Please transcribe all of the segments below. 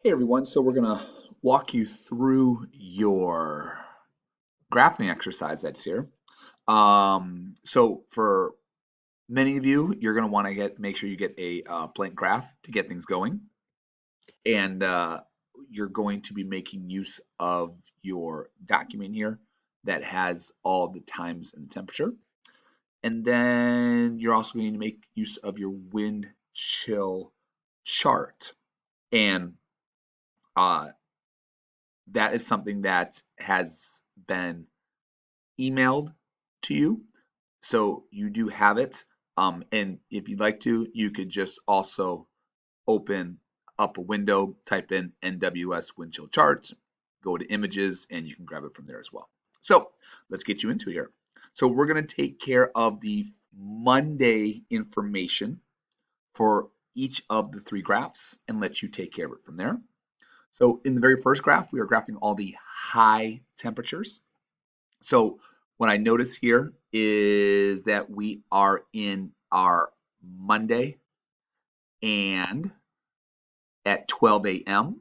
Hey everyone, so we're going to walk you through your graphing exercise that's here. So for many of you, you're going to want to make sure you get a blank graph to get things going. And you're going to be making use of your document here that has all the times and the temperature. And then you're also going to make use of your wind chill chart. And uh, that is something that has been emailed to you. So you do have it. And if you'd like to, you could just also open up a window, type in NWS wind chill charts, go to images, and you can grab it from there as well. So let's get you into here. So we're going to take care of the Monday information for each of the three graphs and let you take care of it from there. So in the very first graph, we are graphing all the high temperatures. So what I notice here is that we are in our Monday and at 12 a.m.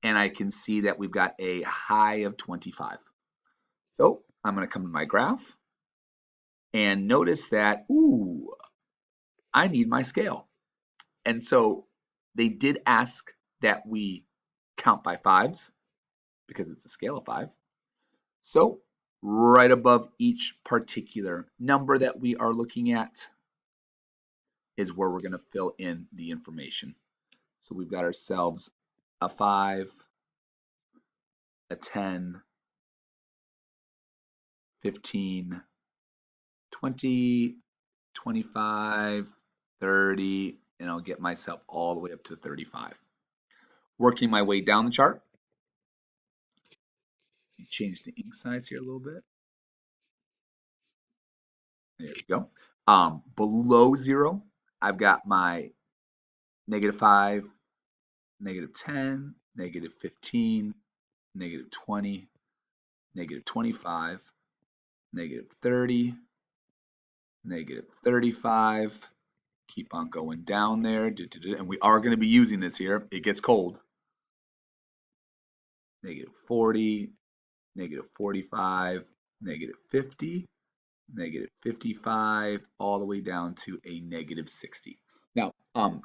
and I can see that we've got a high of 25. So I'm going to come to my graph and notice that, ooh, I need my scale. And so they did ask that we count by fives because it's a scale of 5. So right above each particular number that we are looking at is where we're going to fill in the information. So we've got ourselves a 5, a 10, 15, 20, 25, 30, and I'll get myself all the way up to 35. Working my way down the chart. Change the ink size here a little bit. There we go. Below 0, I've got my -5, -10, -15, -20, -25, -30, -35. Keep on going down there. And we are going to be using this here. It gets cold. -40, -45, -50, -55, all the way down to a -60. Now,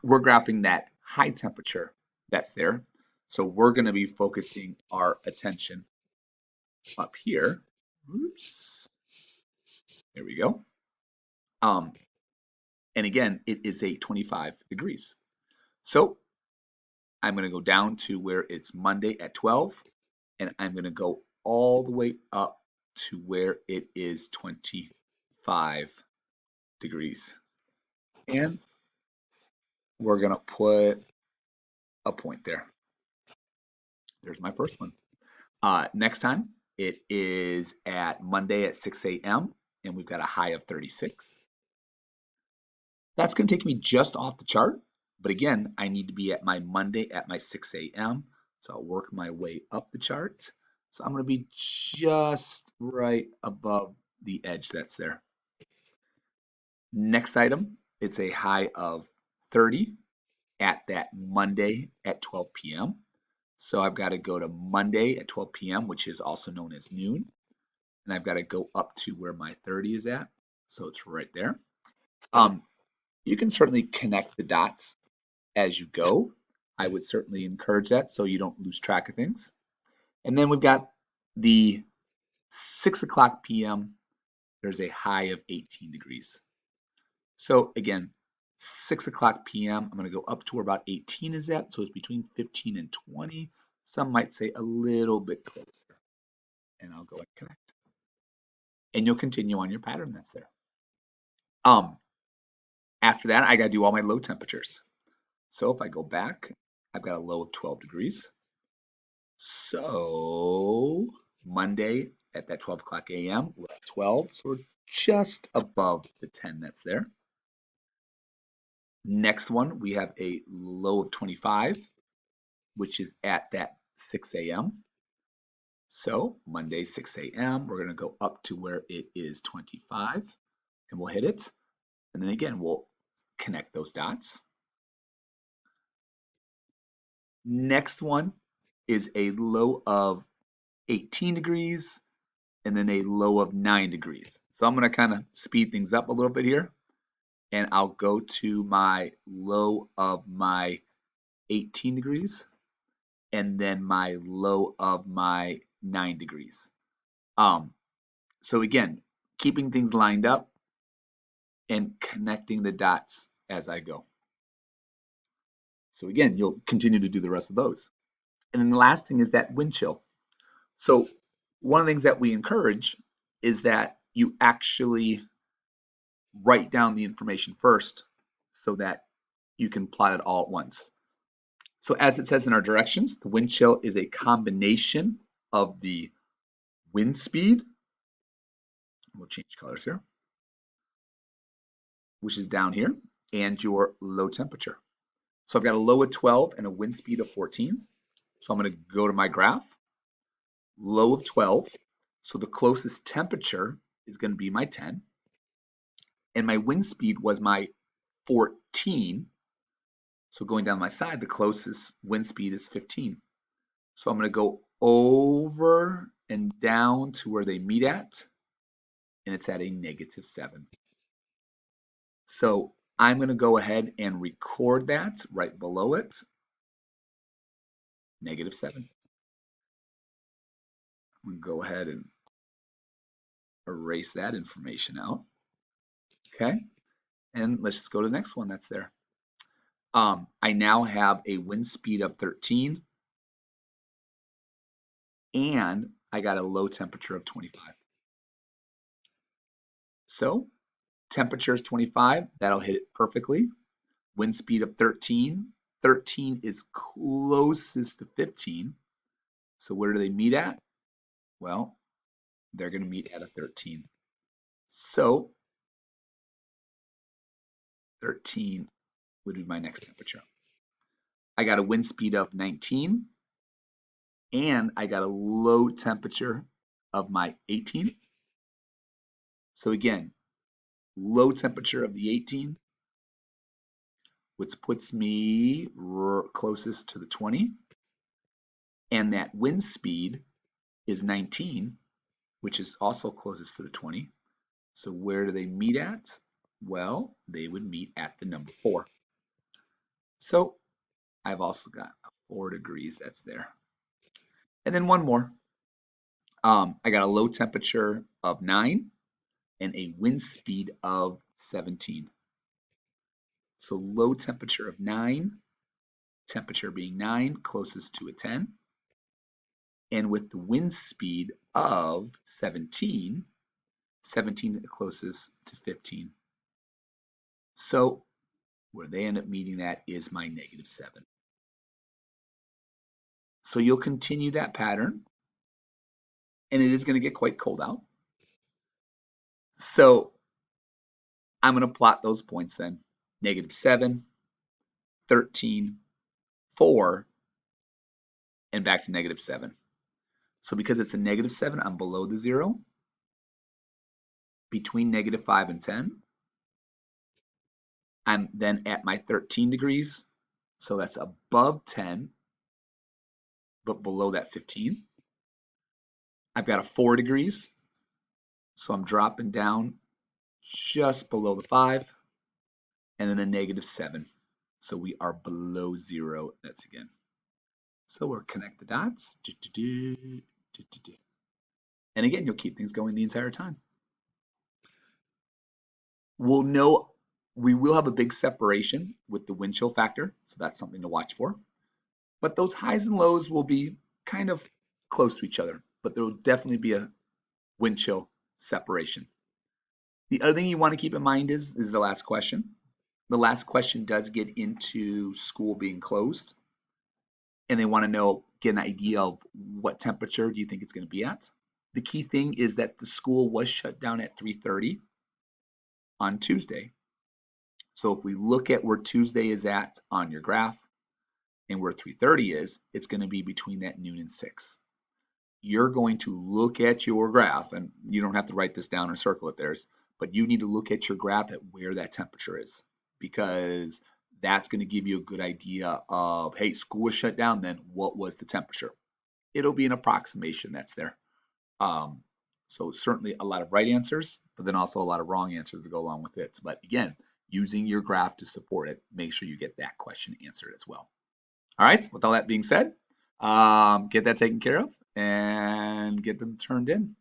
we're graphing that high temperature that's there. So we're going to be focusing our attention up here. Oops. There we go. And again, it is a 25 degrees. So I'm going to go down to where it's Monday at 12, and I'm going to go all the way up to where it is 25 degrees. And we're going to put a point there. There's my first one. Next time, it is at Monday at 6 a.m., and we've got a high of 36. That's going to take me just off the chart. But again, I need to be at my Monday at my 6 a.m. So I'll work my way up the chart. So I'm going to be just right above the edge that's there. Next item, it's a high of 30 at that Monday at 12 p.m. So I've got to go to Monday at 12 p.m., which is also known as noon. And I've got to go up to where my 30 is at. So it's right there. You can certainly connect the dots as you go. I would certainly encourage that so you don't lose track of things. And then we've got the 6 o'clock p.m. There's a high of 18 degrees. So again, 6 o'clock p.m. I'm going to go up to where about 18 is at. So it's between 15 and 20. Some might say a little bit closer. And I'll go and connect. And you'll continue on your pattern that's there. After that, I got to do all my low temperatures. So if I go back, I've got a low of 12 degrees. So Monday at that 12 o'clock a.m., we're at 12, so we're just above the 10 that's there. Next one, we have a low of 25, which is at that 6 a.m. So Monday, 6 a.m., we're going to go up to where it is 25, and we'll hit it. And then again, we'll connect those dots. Next one is a low of 18 degrees and then a low of 9 degrees. So I'm going to kind of speed things up a little bit here, and I'll go to my low of my 18 degrees and then my low of my 9 degrees. So again, keeping things lined up and connecting the dots as I go. So again, you'll continue to do the rest of those. And then the last thing is that wind chill. So one of the things that we encourage is that you actually write down the information first so that you can plot it all at once. So as it says in our directions, the wind chill is a combination of the wind speed, we'll change colors here, which is down here, and your low temperature. So I've got a low of 12 and a wind speed of 14. So I'm going to go to my graph, low of 12. So the closest temperature is going to be my 10. And my wind speed was my 14. So going down my side, the closest wind speed is 15. So I'm going to go over and down to where they meet at, and it's at a -7. So I'm going to go ahead and record that right below it, -7. I'm going to go ahead and erase that information out. Okay, and let's just go to the next one that's there. I now have a wind speed of 13 and I got a low temperature of 25. So temperature is 25, that'll hit it perfectly. Wind speed of 13, 13 is closest to 15. So where do they meet at? Well, they're going to meet at a 13. So 13 would be my next temperature. I got a wind speed of 19 and I got a low temperature of my 18. So again, low temperature of the 18, which puts me closest to the 20. And that wind speed is 19, which is also closest to the 20. So where do they meet at? Well, they would meet at the number 4. So I've also got 4 degrees that's there. And then one more. I got a low temperature of 9 and a wind speed of 17. So low temperature of 9, temperature being 9, closest to a 10. And with the wind speed of 17, 17 closest to 15. So where they end up meeting that is my -7. So you'll continue that pattern, and it is going to get quite cold out. So I'm going to plot those points then. -7, 13, 4, and back to -7. So because it's a -7, I'm below the 0, between -5 and 10. I'm then at my 13 degrees, so that's above 10, but below that 15. I've got a 4 degrees, so I'm dropping down just below the 5, and then a -7. So we are below 0, that's again. So we'll connect the dots. And again, you'll keep things going the entire time. We'll know we will have a big separation with the wind chill factor, so that's something to watch for. But those highs and lows will be kind of close to each other, but there will definitely be a wind chill separation. The other thing you want to keep in mind is the last question. The last question does get into school being closed, and they want to know, get an idea of what temperature do you think it's going to be at. The key thing is that the school was shut down at 3:30 on Tuesday. So if we look at where Tuesday is at on your graph and where 3:30 is, it's going to be between that noon and 6. You're going to look at your graph, and you don't have to write this down or circle it there, but you need to look at your graph at where that temperature is, because That's going to give you a good idea of, hey, school was shut down, then what was the temperature? It'll be an approximation that's there. Um, so certainly a lot of right answers, but then also a lot of wrong answers to go along with it. But again, using your graph to support it, make sure you get that question answered as well. All right, with all that being said, get that taken care of and get them turned in.